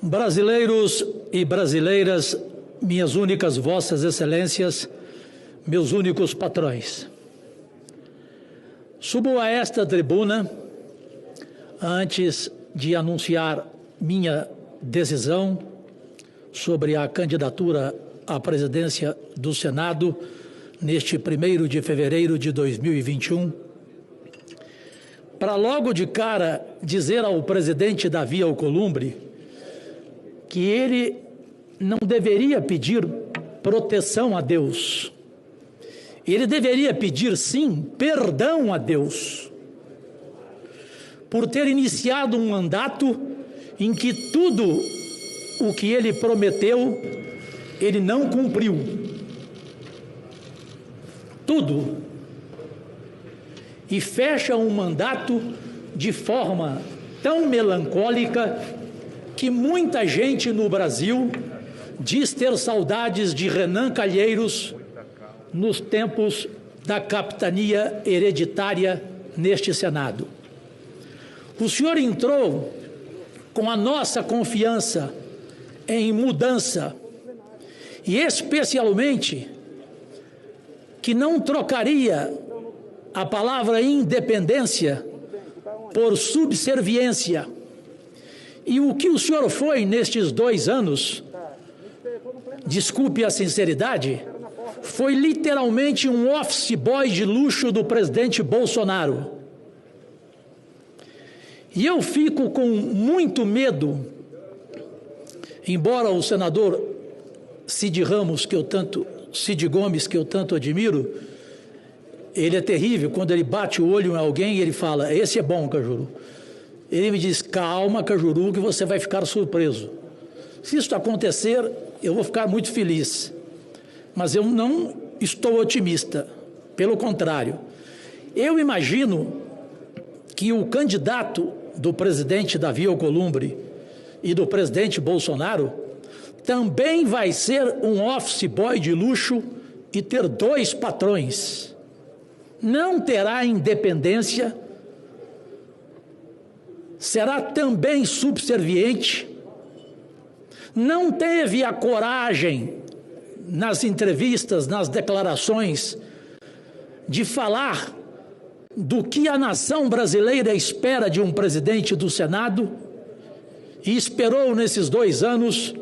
Brasileiros e brasileiras, minhas únicas vossas excelências, meus únicos patrões. Subo a esta tribuna antes de anunciar minha decisão sobre a candidatura à presidência do Senado neste 1º de fevereiro de 2021, para logo de cara dizer ao presidente Davi Alcolumbre que ele não deveria pedir proteção a Deus. Ele deveria pedir, sim, perdão a Deus por ter iniciado um mandato em que tudo o que ele prometeu, ele não cumpriu. Tudo. E fecha um mandato de forma tão melancólica que muita gente no Brasil diz ter saudades de Renan Calheiros nos tempos da capitania hereditária neste Senado. O senhor entrou com a nossa confiança em mudança e especialmente que não trocaria a palavra independência por subserviência. E o que o senhor foi nestes 2 anos, desculpe a sinceridade, foi literalmente um office boy de luxo do presidente Bolsonaro. E eu fico com muito medo, embora o senador Cid Gomes, que eu tanto admiro, ele é terrível, quando ele bate o olho em alguém, ele fala, esse é bom, Cajuru. Ele me diz, calma, Cajuru, que você vai ficar surpreso. Se isso acontecer, eu vou ficar muito feliz. Mas eu não estou otimista, pelo contrário. Eu imagino que o candidato do presidente Davi Alcolumbre e do presidente Bolsonaro também vai ser um office boy de luxo e ter 2 patrões. Não terá independência, será também subserviente, não teve a coragem nas entrevistas, nas declarações, de falar do que a nação brasileira espera de um presidente do Senado e esperou nesses 2 anos,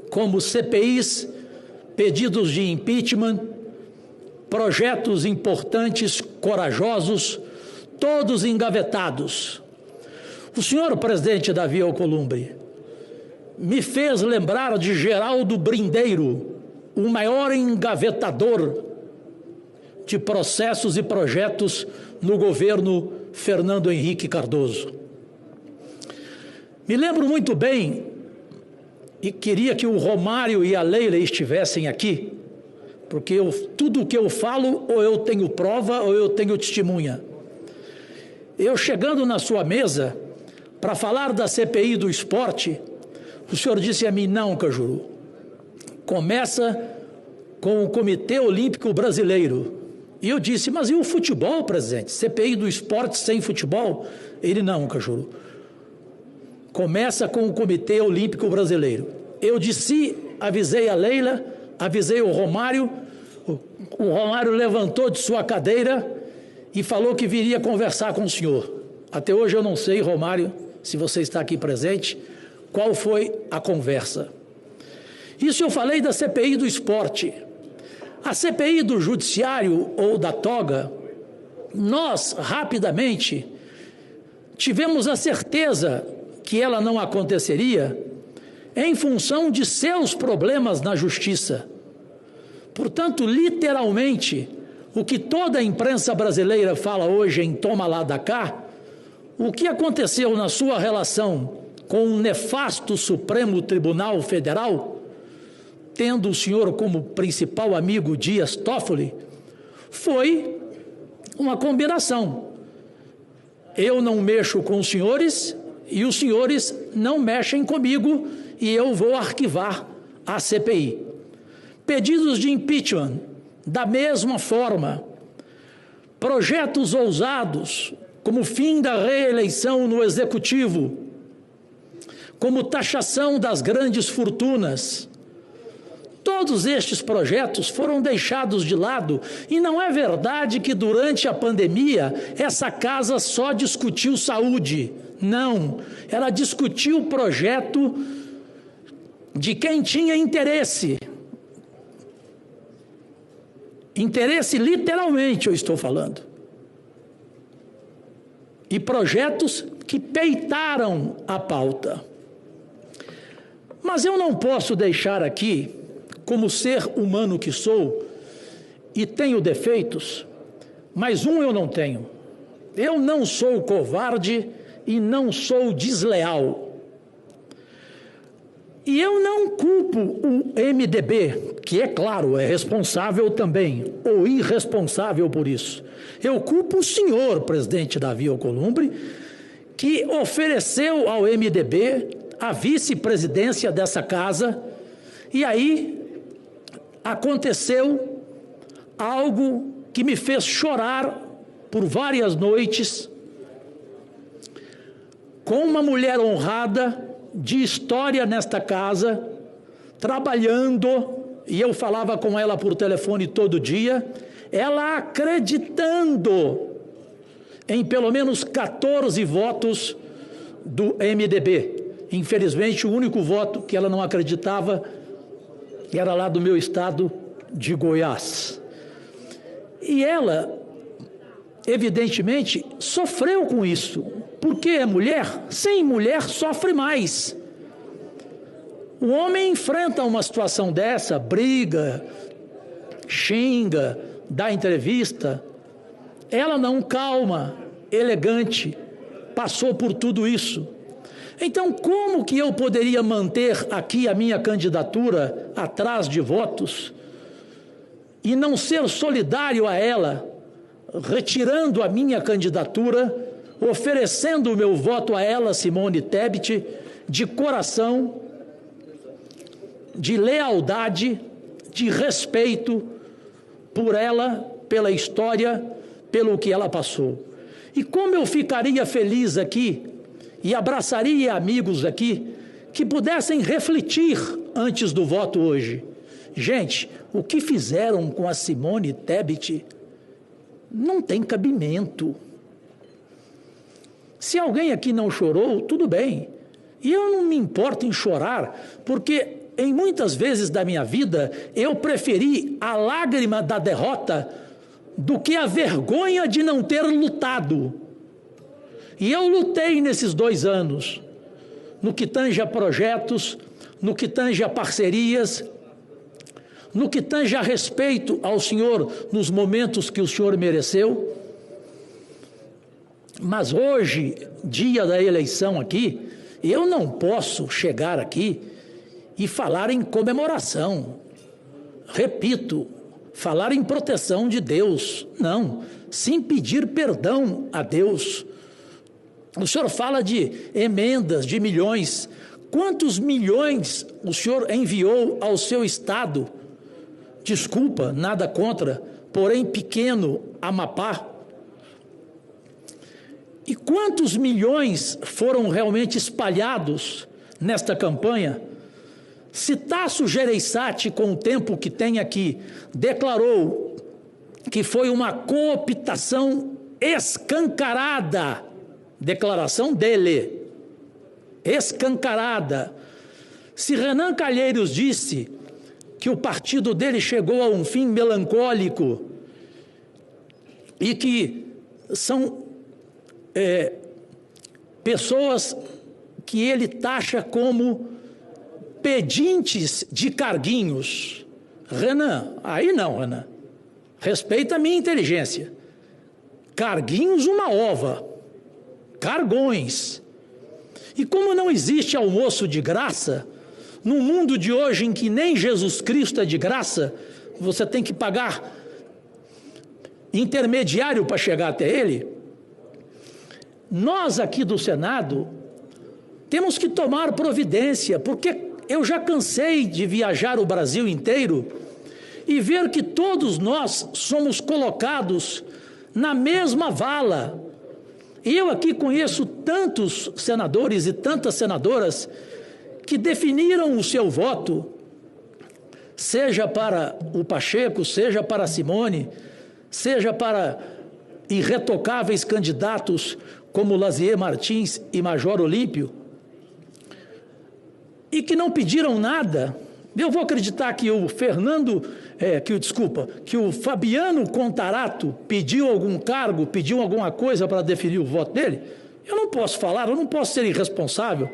como CPIs, pedidos de impeachment, projetos importantes, corajosos, todos engavetados. O senhor presidente Davi Alcolumbre me fez lembrar de Geraldo Brindeiro, o maior engavetador de processos e projetos no governo Fernando Henrique Cardoso. Me lembro muito bem, e queria que o Romário e a Leila estivessem aqui, porque tudo o que eu falo, ou eu tenho prova, ou eu tenho testemunha. Eu chegando na sua mesa, para falar da CPI do esporte, o senhor disse a mim, não, Cajuru, começa com o Comitê Olímpico Brasileiro. E eu disse, mas e o futebol, presidente? CPI do esporte sem futebol? Ele, não, Cajuru, começa com o Comitê Olímpico Brasileiro. Eu disse, avisei a Leila, avisei o Romário levantou de sua cadeira e falou que viria conversar com o senhor. Até hoje eu não sei, Romário, se você está aqui presente, qual foi a conversa. Isso eu falei da CPI do esporte. A CPI do judiciário ou da toga, nós, rapidamente, tivemos a certeza que ela não aconteceria em função de seus problemas na justiça. Portanto, literalmente, o que toda a imprensa brasileira fala hoje em toma lá da cá, o que aconteceu na sua relação com o nefasto Supremo Tribunal Federal, tendo o senhor como principal amigo Dias Toffoli, foi uma combinação. Eu não mexo com os senhores e os senhores não mexem comigo e eu vou arquivar a CPI. Pedidos de impeachment, da mesma forma. Projetos ousados, como fim da reeleição no Executivo, como taxação das grandes fortunas. Todos estes projetos foram deixados de lado, e não é verdade que durante a pandemia essa casa só discutiu saúde. Não, ela discutiu o projeto de quem tinha interesse. Interesse literalmente eu estou falando. E projetos que peitaram a pauta. Mas eu não posso deixar aqui, como ser humano que sou, e tenho defeitos, mas um eu não tenho. Eu não sou covarde e não sou desleal. E eu não culpo o MDB, que é claro, é responsável também, ou irresponsável por isso. Eu culpo o senhor, presidente Davi Alcolumbre, que ofereceu ao MDB a vice-presidência dessa casa, e aí aconteceu algo que me fez chorar por várias noites, com uma mulher honrada, de história nesta casa, trabalhando, e eu falava com ela por telefone todo dia, ela acreditando em pelo menos 14 votos do MDB. Infelizmente, o único voto que ela não acreditava era lá do meu estado de Goiás. E ela, evidentemente, sofreu com isso. Porque é mulher? Sim, mulher sofre mais. O homem enfrenta uma situação dessa, briga, xinga, dá entrevista. Ela não, calma, elegante, passou por tudo isso. Então, como que eu poderia manter aqui a minha candidatura atrás de votos e não ser solidário a ela, retirando a minha candidatura, oferecendo o meu voto a ela, Simone Tebet, de coração, de lealdade, de respeito por ela, pela história, pelo que ela passou. E como eu ficaria feliz aqui, e abraçaria amigos aqui, que pudessem refletir antes do voto hoje. Gente, o que fizeram com a Simone Tebet não tem cabimento. Se alguém aqui não chorou, tudo bem. E eu não me importo em chorar, porque em muitas vezes da minha vida eu preferi a lágrima da derrota do que a vergonha de não ter lutado. E eu lutei nesses 2 anos, no que tange a projetos, no que tange a parcerias, no que tange a respeito ao senhor nos momentos que o senhor mereceu. Mas hoje, dia da eleição aqui, eu não posso chegar aqui e falar em comemoração. Repito, falar em proteção de Deus. Não, sem pedir perdão a Deus. O senhor fala de emendas de milhões. Quantos milhões o senhor enviou ao seu estado? Desculpa, nada contra, porém pequeno, Amapá. E quantos milhões foram realmente espalhados nesta campanha? Se Tasso Gereissati, com o tempo que tem aqui, declarou que foi uma cooptação escancarada, declaração dele, escancarada. Se Renan Calheiros disse que o partido dele chegou a um fim melancólico e que são pessoas que ele taxa como pedintes de carguinhos. Renan, aí não, Renan. Respeita a minha inteligência. Carguinhos, uma ova. Cargões. E como não existe almoço de graça, no mundo de hoje em que nem Jesus Cristo é de graça, você tem que pagar intermediário para chegar até ele. Nós aqui do Senado temos que tomar providência, porque eu já cansei de viajar o Brasil inteiro e ver que todos nós somos colocados na mesma vala. E eu aqui conheço tantos senadores e tantas senadoras que definiram o seu voto, seja para o Pacheco, seja para a Simone, seja para irretocáveis candidatos como Lazier Martins e Major Olímpio, e que não pediram nada. Eu vou acreditar que que o Fabiano Contarato pediu algum cargo, pediu alguma coisa para definir o voto dele? Eu não posso falar, eu não posso ser irresponsável.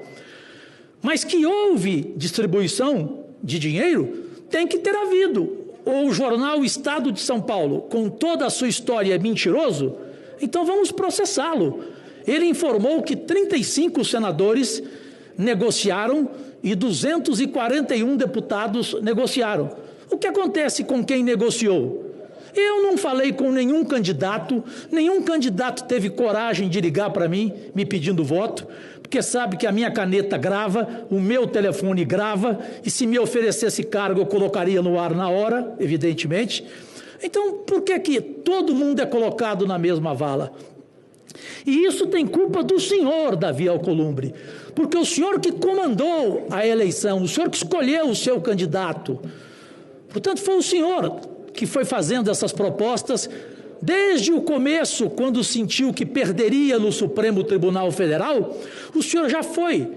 Mas que houve distribuição de dinheiro, tem que ter havido. Ou o jornal Estado de São Paulo, com toda a sua história, é mentiroso, então vamos processá-lo. Ele informou que 35 senadores negociaram e 241 deputados negociaram. O que acontece com quem negociou? Eu não falei com nenhum candidato teve coragem de ligar para mim, me pedindo voto, porque sabe que a minha caneta grava, o meu telefone grava, e se me oferecesse cargo eu colocaria no ar na hora, evidentemente. Então, por que todo mundo é colocado na mesma vala? E isso tem culpa do senhor, Davi Alcolumbre, porque o senhor que comandou a eleição, o senhor que escolheu o seu candidato, portanto, foi o senhor que foi fazendo essas propostas desde o começo, quando sentiu que perderia no Supremo Tribunal Federal. O senhor já foi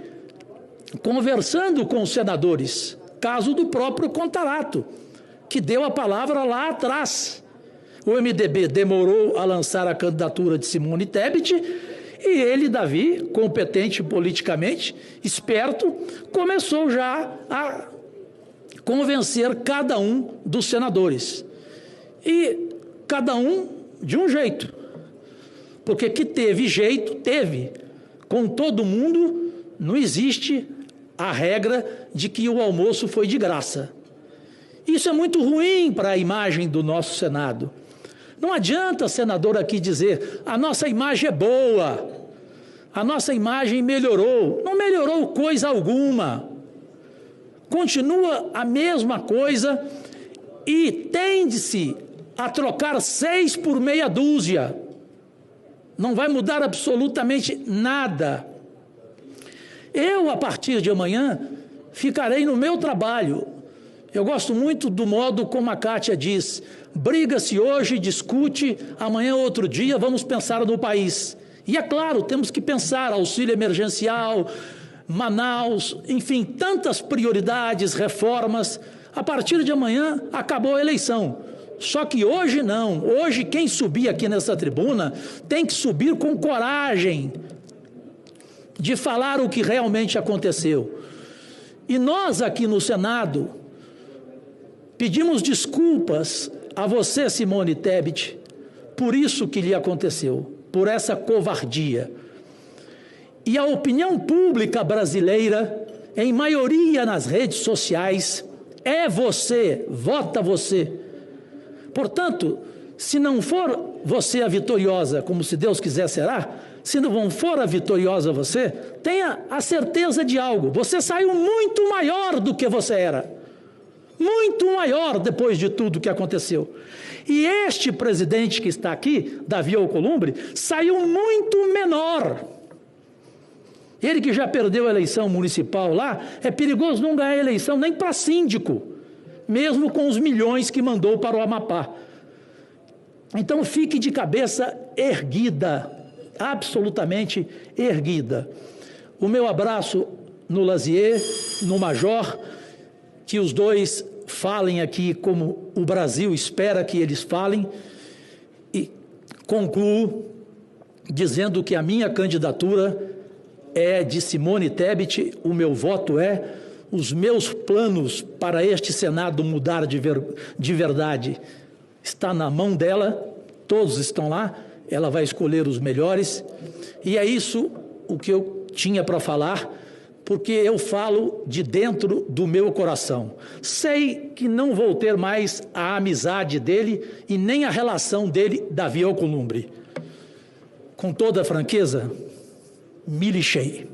conversando com os senadores, caso do próprio Contarato, que deu a palavra lá atrás. O MDB demorou a lançar a candidatura de Simone Tebet e ele, Davi, competente politicamente, esperto, começou já a convencer cada um dos senadores. E cada um de um jeito. Porque que teve jeito, teve. Com todo mundo, não existe a regra de que o almoço foi de graça. Isso é muito ruim para a imagem do nosso Senado. Não adianta, senador, aqui dizer, a nossa imagem é boa, a nossa imagem melhorou. Não melhorou coisa alguma. Continua a mesma coisa e tende-se a trocar 6 por meia dúzia. Não vai mudar absolutamente nada. Eu, a partir de amanhã, ficarei no meu trabalho. Eu gosto muito do modo como a Kátia diz, briga-se hoje, discute, amanhã outro dia, vamos pensar no país. E é claro, temos que pensar auxílio emergencial, Manaus, enfim, tantas prioridades, reformas. A partir de amanhã, acabou a eleição. Só que hoje não. Hoje, quem subir aqui nessa tribuna tem que subir com coragem de falar o que realmente aconteceu. E nós aqui no Senado pedimos desculpas a você, Simone Tebet, por isso que lhe aconteceu, por essa covardia. E a opinião pública brasileira, em maioria nas redes sociais, é você, vota você. Portanto, se não for você a vitoriosa, como se Deus quiser será, se não for a vitoriosa você, tenha a certeza de algo. Você saiu muito maior do que você era. Muito maior depois de tudo que aconteceu. E este presidente que está aqui, Davi Alcolumbre, saiu muito menor. Ele que já perdeu a eleição municipal lá, é perigoso não ganhar a eleição nem para síndico, mesmo com os milhões que mandou para o Amapá. Então fique de cabeça erguida, absolutamente erguida. O meu abraço no Lazier, no Major, que os dois falem aqui como o Brasil espera que eles falem, e concluo dizendo que a minha candidatura é de Simone Tebet, o meu voto é, os meus planos para este Senado mudar de verdade está na mão dela, todos estão lá, ela vai escolher os melhores, e é isso o que eu tinha para falar, porque eu falo de dentro do meu coração. Sei que não vou ter mais a amizade dele e nem a relação dele, Davi Alcolumbre. Com toda a franqueza, me lixei.